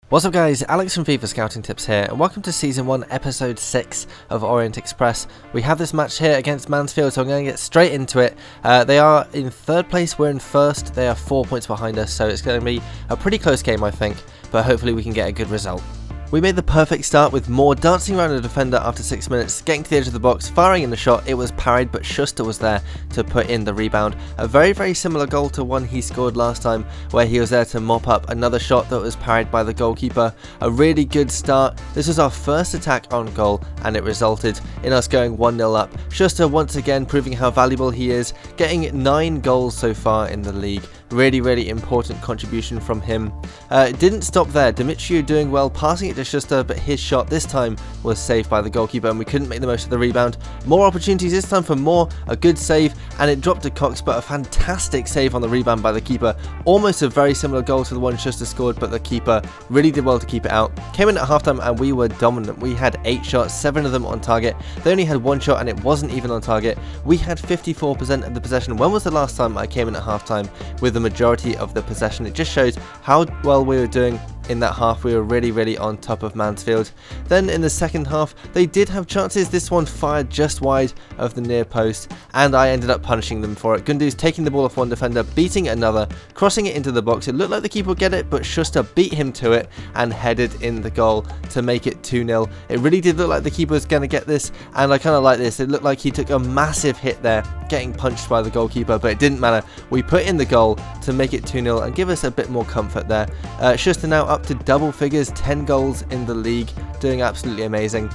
What's up guys, Alex from FIFA Scouting Tips here, and welcome to Season 1 Episode 6 of Orient Express. We have this match here against Mansfield, so I'm going to get straight into it. They are in 3rd place, we're in 1st, they are 4 points behind us, so it's going to be a pretty close game I think, but hopefully we can get a good result. We made the perfect start with Moore dancing around a defender after 6 minutes, getting to the edge of the box, firing in the shot. It was parried, but Schuster was there to put in the rebound. A very similar goal to one he scored last time, where he was there to mop up another shot that was parried by the goalkeeper. A really good start. This was our first attack on goal, and it resulted in us going 1-0 up. Schuster once again proving how valuable he is, getting 9 goals so far in the league. Really important contribution from him. It didn't stop there. Dimitriou doing well, passing it to Schuster, but his shot this time was saved by the goalkeeper and we couldn't make the most of the rebound. More opportunities this time for Moore, a good save, and it dropped to Cox, but a fantastic save on the rebound by the keeper. Almost a very similar goal to the one Schuster scored, but the keeper really did well to keep it out. Came in at halftime and we were dominant. We had 8 shots, 7 of them on target. They only had 1 shot and it wasn't even on target. We had 54% of the possession. When was the last time I came in at halftime with the majority of the possession? It just shows how well we were doing in that half. We were really on top of Mansfield. Then in the second half they did have chances. This one fired just wide of the near post and I ended up punishing them for it. Gundu's taking the ball off one defender, beating another, crossing it into the box. It looked like the keeper would get it, but Schuster beat him to it and headed in the goal to make it 2-0. It really did look like the keeper was going to get this, and I kind of like this. It looked like he took a massive hit there, getting punched by the goalkeeper, but it didn't matter. We put in the goal to make it 2-0 and give us a bit more comfort there. Schuster now up to double figures, 10 goals in the league, doing absolutely amazing.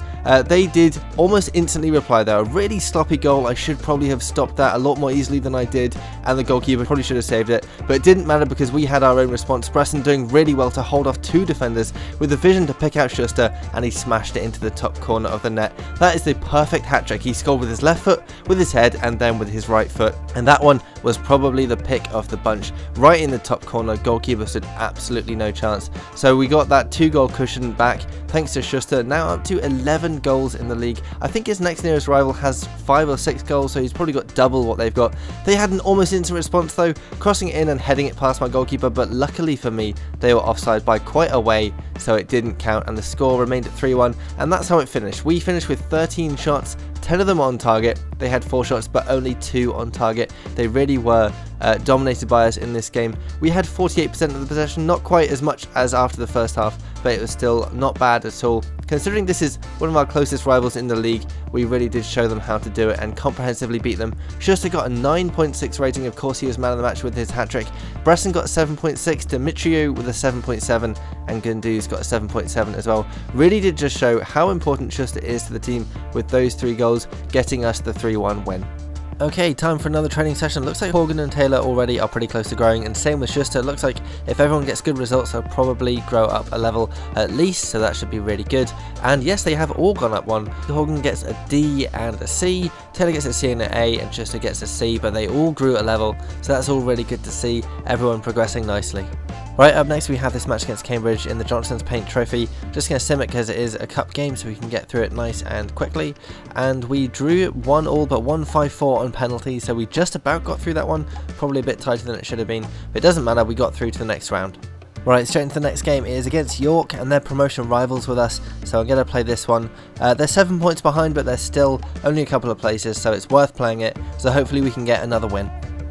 They did almost instantly reply there. A really sloppy goal. I should probably have stopped that a lot more easily than I did, and the goalkeeper probably should have saved it, but it didn't matter because we had our own response. Bresson doing really well to hold off 2 defenders with the vision to pick out Schuster, and he smashed it into the top corner of the net. That is the perfect hat-trick. He scored with his left foot, with his head, and then with his right foot, and that one was probably the pick of the bunch. Right in the top corner, goalkeeper stood absolutely no chance. So we got that 2-goal cushion back thanks to Schuster, now up to 11 goals in the league. I think his next nearest rival has 5 or 6 goals, so he's probably got double what they've got. They had an almost instant response though, crossing it in and heading it past my goalkeeper, but luckily for me they were offside by quite a way, so it didn't count and the score remained at 3-1, and that's how it finished. We finished with 13 shots, 10 of them on target. They had 4 shots but only 2 on target. They really were dominated by us in this game. We had 48% of the possession, not quite as much as after the first half, but it was still not bad at all. Considering this is one of our closest rivals in the league, we really did show them how to do it and comprehensively beat them. Schuster got a 9.6 rating, of course he was man of the match with his hat-trick. Bresson got a 7.6, Dimitriou with a 7.7, and Gundu's got a 7.7 as well. Really did just show how important Schuster is to the team with those 3 goals, getting us the 3-1 win. Okay, time for another training session. Looks like Horgan and Taylor already are pretty close to growing, and same with Schuster. Looks like if everyone gets good results, they'll probably grow up a level at least, so that should be really good. And yes, they have all gone up 1. Horgan gets a D and a C, Taylor gets a C and an A, and Schuster gets a C, but they all grew a level, so that's all really good to see, everyone progressing nicely. Right, up next we have this match against Cambridge in the Johnson's Paint Trophy. Just going to sim it because it is a cup game, so we can get through it nice and quickly. And we drew 1-1 but 1-5-4 on penalty, so we just about got through that one. Probably a bit tighter than it should have been, but it doesn't matter, we got through to the next round. Right, straight into the next game. It is against York, and they're promotion rivals with us, so I'm going to play this one. They're 7 points behind, but they're still only a couple of places, so it's worth playing it, so hopefully we can get another win.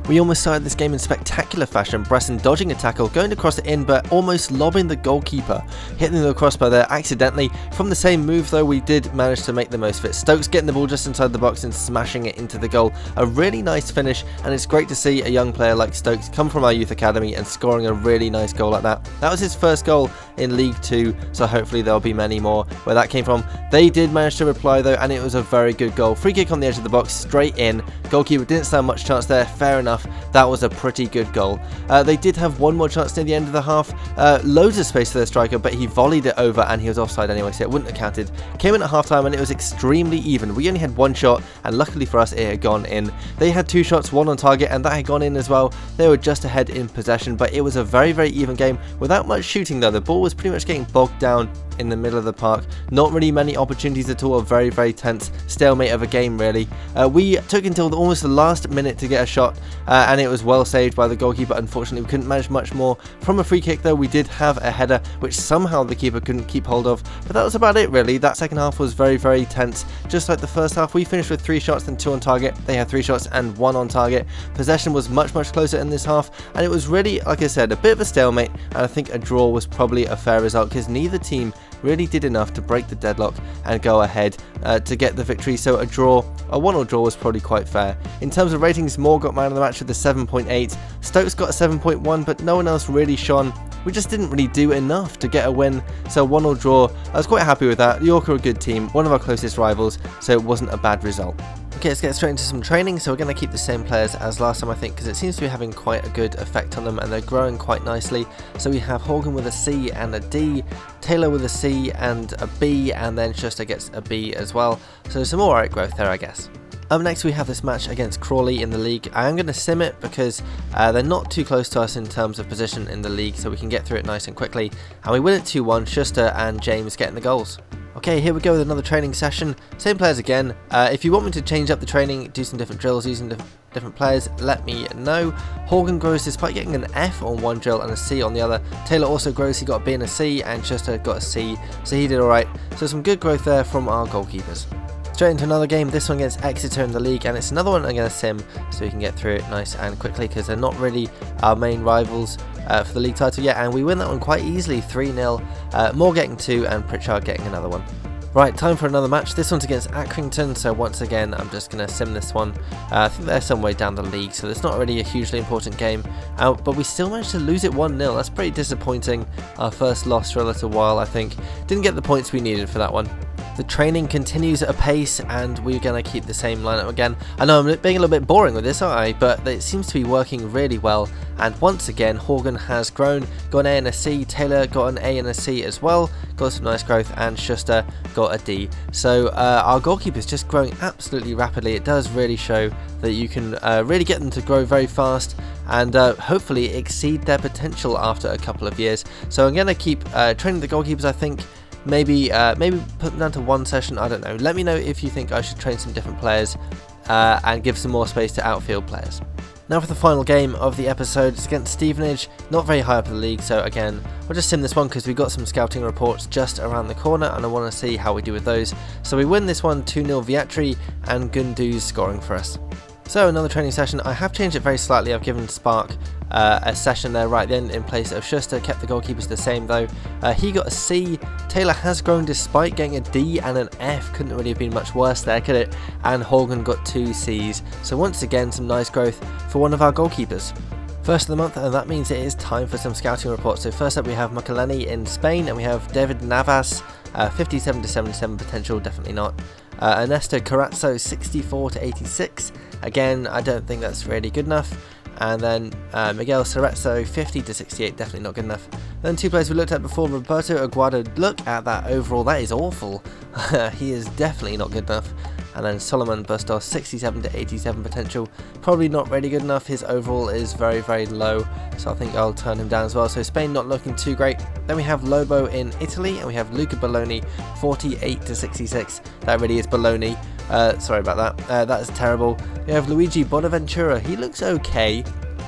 We almost started this game in spectacular fashion. Bresson dodging a tackle, going to cross it in, but almost lobbing the goalkeeper, hitting the crossbar there accidentally. From the same move though, we did manage to make the most of it. Stokes getting the ball just inside the box and smashing it into the goal. A really nice finish, and it's great to see a young player like Stokes come from our youth academy and scoring a really nice goal like that. That was his first goal in League 2, so hopefully there'll be many more where that came from. They did manage to reply though, and it was a very good goal. Free kick on the edge of the box, straight in. Goalkeeper didn't stand much chance there, fair enough. That was a pretty good goal. They did have one more chance near the end of the half. Loads of space for their striker, but he volleyed it over and he was offside anyway, so it wouldn't have counted. Came in at half time and it was extremely even. We only had 1 shot, and luckily for us it had gone in. They had 2 shots, 1 on target, and that had gone in as well. They were just ahead in possession, but it was a very even game without much shooting though. The ball was pretty much getting bogged down in the middle of the park. Not really many opportunities at all, a very tense stalemate of a game really. We took until almost the last minute to get a shot, and it was well saved by the goalkeeper. Unfortunately, we couldn't manage much more from a free kick, though we did have a header which somehow the keeper couldn't keep hold of, but that was about it really. That second half was very tense, just like the first half. We finished with 3 shots and 2 on target. They had 3 shots and 1 on target. Possession was much closer in this half, and it was really, like I said, a bit of a stalemate, and I think a draw was probably a fair result because neither team really did enough to break the deadlock and go ahead to get the victory. So a 1-1 draw was probably quite fair. In terms of ratings, Moore got man of the match with a 7.8, Stokes got a 7.1, but no one else really shone. We just didn't really do enough to get a win, so 1-1 draw. I was quite happy with that. York are a good team, one of our closest rivals, so it wasn't a bad result. Okay, let's get straight into some training. So we're going to keep the same players as last time, I think, because it seems to be having quite a good effect on them and they're growing quite nicely. So we have Horgan with a C and a D, Taylor with a C and a B, and then Schuster gets a B as well. So some alright growth there, I guess. Up next we have this match against Crawley in the league. I am going to sim it because they're not too close to us in terms of position in the league, so we can get through it nice and quickly. And we win it 2-1, Schuster and James getting the goals. Okay, here we go with another training session. Same players again. If you want me to change up the training, do some different drills using different players, let me know. Horgan grows despite getting an F on one drill and a C on the other. Taylor also grows, he got a B and a C, and Schuster got a C, so he did alright. So some good growth there from our goalkeepers. Straight into another game, this one against Exeter in the league, and it's another one I'm going to sim so we can get through it nice and quickly because they're not really our main rivals for the league title yet, and we win that one quite easily, 3-0, Moore getting 2 and Pritchard getting another one. Right, time for another match. This one's against Accrington, so once again I'm just going to sim this one. I think they're some way down the league, so it's not really a hugely important game, but we still managed to lose it 1-0. That's pretty disappointing. Our first loss for a little while, I think. Didn't get the points we needed for that one. The training continues at a pace, and we're going to keep the same lineup again. I know I'm being a little bit boring with this, aren't I? But it seems to be working really well. And once again, Horgan has grown, got an A and a C. Taylor got an A and a C as well, got some nice growth, and Schuster got a D. So our goalkeeper is just growing absolutely rapidly. It does really show that you can really get them to grow very fast and hopefully exceed their potential after a couple of years. So I'm going to keep training the goalkeepers, I think. Maybe put them down to 1 session, I don't know. Let me know if you think I should train some different players and give some more space to outfield players. Now for the final game of the episode, it's against Stevenage, not very high up in the league, so again, I'll just sim this one because we've got some scouting reports just around the corner and I want to see how we do with those. So we win this one 2-0 Viatri and Gundu's scoring for us. So another training session. I have changed it very slightly. I've given Spark a session there right then in place of Schuster, kept the goalkeepers the same though. He got a C. Taylor has grown despite getting a D and an F. Couldn't really have been much worse there, could it? And Horgan got 2 Cs. So once again, some nice growth for one of our goalkeepers. First of the month, and that means it is time for some scouting reports. So first up we have Makaleni in Spain, and we have David Navas, 57 to 77 potential, definitely not. Ernesto Carrazzo, 64 to 86. Again, I don't think that's really good enough. And then Miguel Cerezo, 50 to 68, definitely not good enough. Then 2 players we looked at before, Roberto Aguado. Look at that overall, that is awful. He is definitely not good enough. And then Solomon Bustos, 67 to 87 potential, probably not really good enough. His overall is very low, so I think I'll turn him down as well. So Spain not looking too great. Then we have Lobo in Italy, and we have Luca Belloni, 48 to 66. That really is baloney. Sorry about that. That is terrible. We have Luigi Bonaventura. He looks okay.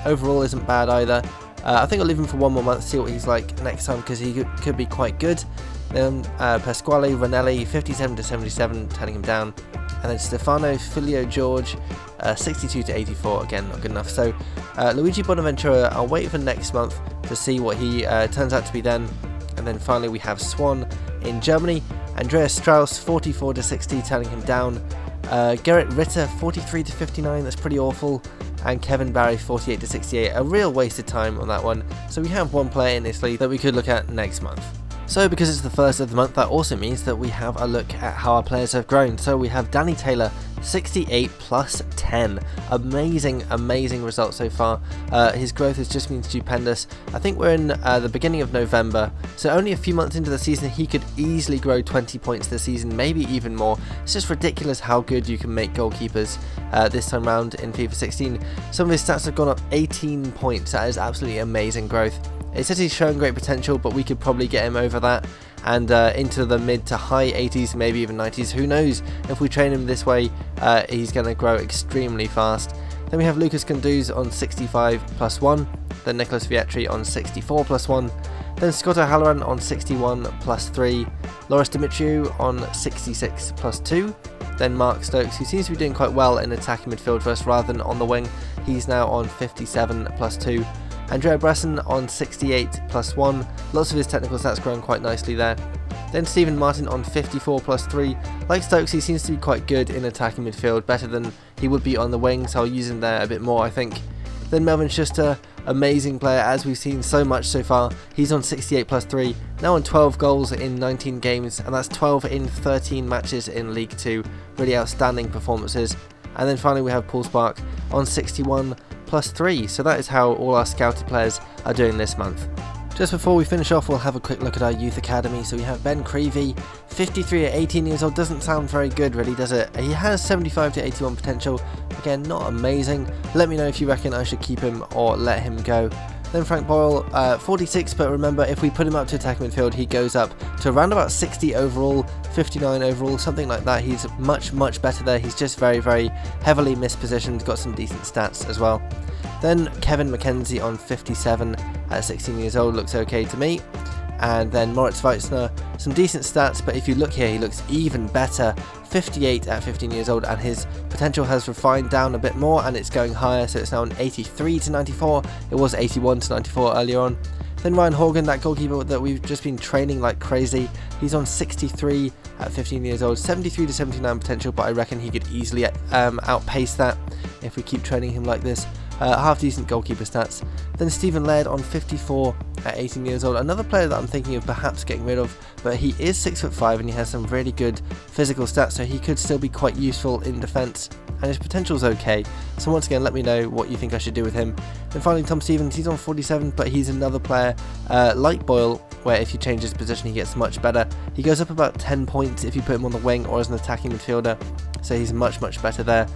Overall isn't bad either. I think I'll leave him for 1 more month, see what he's like next time, because he could be quite good. Then Pasquale Ranelli, 57 to 77, turning him down. And then Stefano Filio George, 62 to 84, again not good enough. So Luigi Bonaventura, I'll wait for next month to see what he turns out to be then. And then finally we have Swan in Germany, Andreas Strauss, 44 to 60, turning him down. Gerrit Ritter, 43 to 59, that's pretty awful. And Kevin Barry, 48 to 68, a real waste of time on that one. So we have 1 player in Italy that we could look at next month. So because it's the first of the month, that also means that we have a look at how our players have grown. So we have Danny Taylor, 68 plus 10. Amazing result so far. His growth has just been stupendous. I think we're in the beginning of November, so only a few months into the season he could easily grow 20 points this season, maybe even more. It's just ridiculous how good you can make goalkeepers this time round in FIFA 16. Some of his stats have gone up 18 points. That is absolutely amazing growth. It says he's showing great potential, but we could probably get him over that. and into the mid to high 80s, maybe even 90s. Who knows? If we train him this way, he's going to grow extremely fast. Then we have Lucas Kunduz on 65 plus 1, then Nicholas Vietri on 64 plus 1, then Scott O'Halloran on 61 plus 3, Loris Dimitriou on 66 plus 2, then Mark Stokes, who seems to be doing quite well in attacking midfield for us rather than on the wing. He's now on 57 plus 2. Andrea Bresson on 68 plus 1. Lots of his technical stats growing quite nicely there. Then Stephen Martin on 54 plus 3. Like Stokes, he seems to be quite good in attacking midfield, better than he would be on the wing, so I'll use him there a bit more, I think. Then Melvin Schuster, amazing player as we've seen so much so far. He's on 68 plus 3, now on 12 goals in 19 games, and that's 12 in 13 matches in League 2. Really outstanding performances. And then finally we have Paul Spark on 61 plus 3. So that is how all our scouted players are doing this month. Just before we finish off, we'll have a quick look at our youth academy. So we have Ben Creevy, 53 at 18 years old. Doesn't sound very good really, does it? He has 75 to 81 potential. Again, not amazing. Let me know if you reckon I should keep him or let him go. Then Frank Boyle, 46, but remember, if we put him up to attack midfield, he goes up to around about 60 overall, 59 overall, something like that. He's much better there. He's just very heavily mispositioned, got some decent stats as well. Then Kevin McKenzie on 57 at 16 years old, looks okay to me. And then Moritz Weitzner, some decent stats, but if you look here, he looks even better. 58 at 15 years old, and his potential has refined down a bit more, and it's going higher, so it's now an 83 to 94. It was 81 to 94 earlier on. Then Ryan Horgan, that goalkeeper that we've just been training like crazy, he's on 63 at 15 years old, 73 to 79 potential, but I reckon he could easily outpace that if we keep training him like this. Half decent goalkeeper stats. Then Stephen Laird on 54 at 18 years old, another player that I'm thinking of perhaps getting rid of, but he is 6'5" and he has some really good physical stats, so he could still be quite useful in defence, and his potential's okay. So once again, let me know what you think I should do with him. Then finally Tom Stevens, he's on 47, but he's another player like Boyle, where if you change his position he gets much better. He goes up about 10 points if you put him on the wing or as an attacking midfielder, so he's much better there.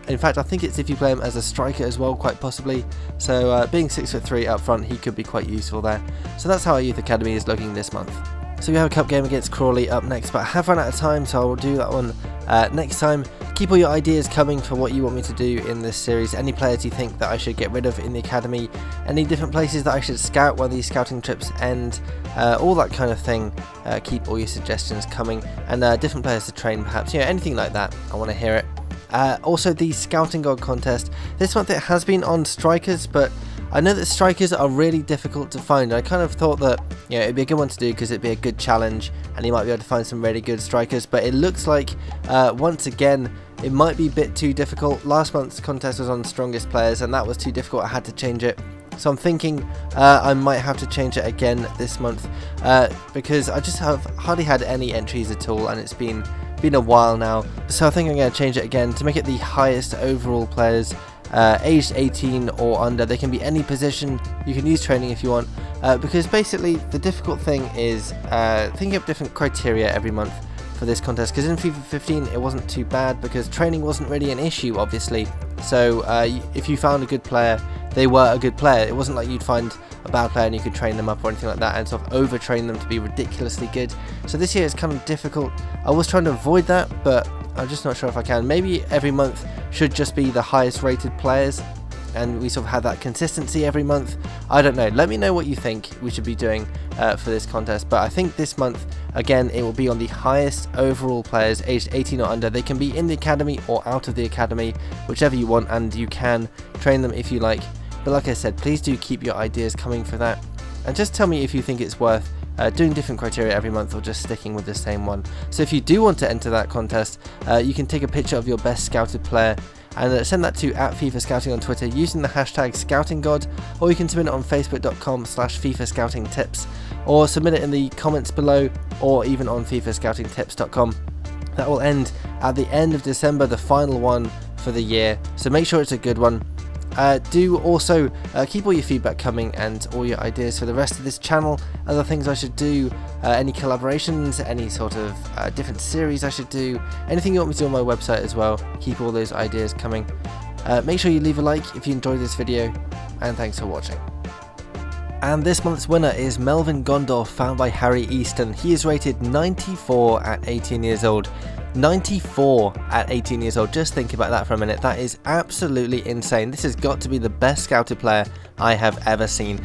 In fact, I think it's if you play him as a striker as well, quite possibly. So being 6'3" up front, he could be quite useful there. So that's how our youth academy is looking this month. So we have a cup game against Crawley up next, but I have run out of time, so I will do that one next time. Keep all your ideas coming for what you want me to do in this series. Any players you think that I should get rid of in the academy, any different places that I should scout when these scouting trips end, all that kind of thing. Keep all your suggestions coming, and different players to train perhaps, anything like that. I want to hear it. Also the Scouting God contest. This month it has been on strikers, but I know that strikers are really difficult to find. I kind of thought that it'd be a good one to do because it'd be a good challenge and you might be able to find some really good strikers, but it looks like once again it might be a bit too difficult. Last month's contest was on strongest players and that was too difficult. I had to change it. So I'm thinking I might have to change it again this month because I just have hardly had any entries at all, and it's been a while now. So I think I'm going to change it again to make it the highest overall players, aged 18 or under. They can be any position. You can use training if you want, because basically the difficult thing is thinking of different criteria every month for this contest, because in FIFA 15 it wasn't too bad because training wasn't really an issue, obviously. So if you found a good player, they were a good player. It wasn't like you'd find a bad player and you could train them up or anything like that and sort of overtrain them to be ridiculously good. So this year it's kind of difficult. I was trying to avoid that, but I'm just not sure if I can. Maybe every month should just be the highest rated players and we sort of have that consistency every month. I don't know. Let me know what you think we should be doing for this contest, but I think this month again it will be on the highest overall players aged 18 or under. They can be in the academy or out of the academy, whichever you want, and you can train them if you like. But like I said, please do keep your ideas coming for that, and just tell me if you think it's worth doing different criteria every month or just sticking with the same one. So if you do want to enter that contest, you can take a picture of your best scouted player and send that to @FIFA Scouting on Twitter using the hashtag ScoutingGod, or you can submit it on facebook.com/FIFA Scouting Tips, or submit it in the comments below, or even on FIFAScoutingTips.com. That will end at the end of December, the final one for the year, so make sure it's a good one. Do also keep all your feedback coming and all your ideas for the rest of this channel, other things I should do, any collaborations, any sort of different series I should do, anything you want me to do on my website as well. Keep all those ideas coming. Make sure you leave a like if you enjoyed this video, and thanks for watching. And this month's winner is Melvin Gondor, found by Harry Easton. He is rated 94 at 18 years old. 94 at 18 years old, just think about that for a minute. That is absolutely insane. This has got to be the best scouted player I have ever seen.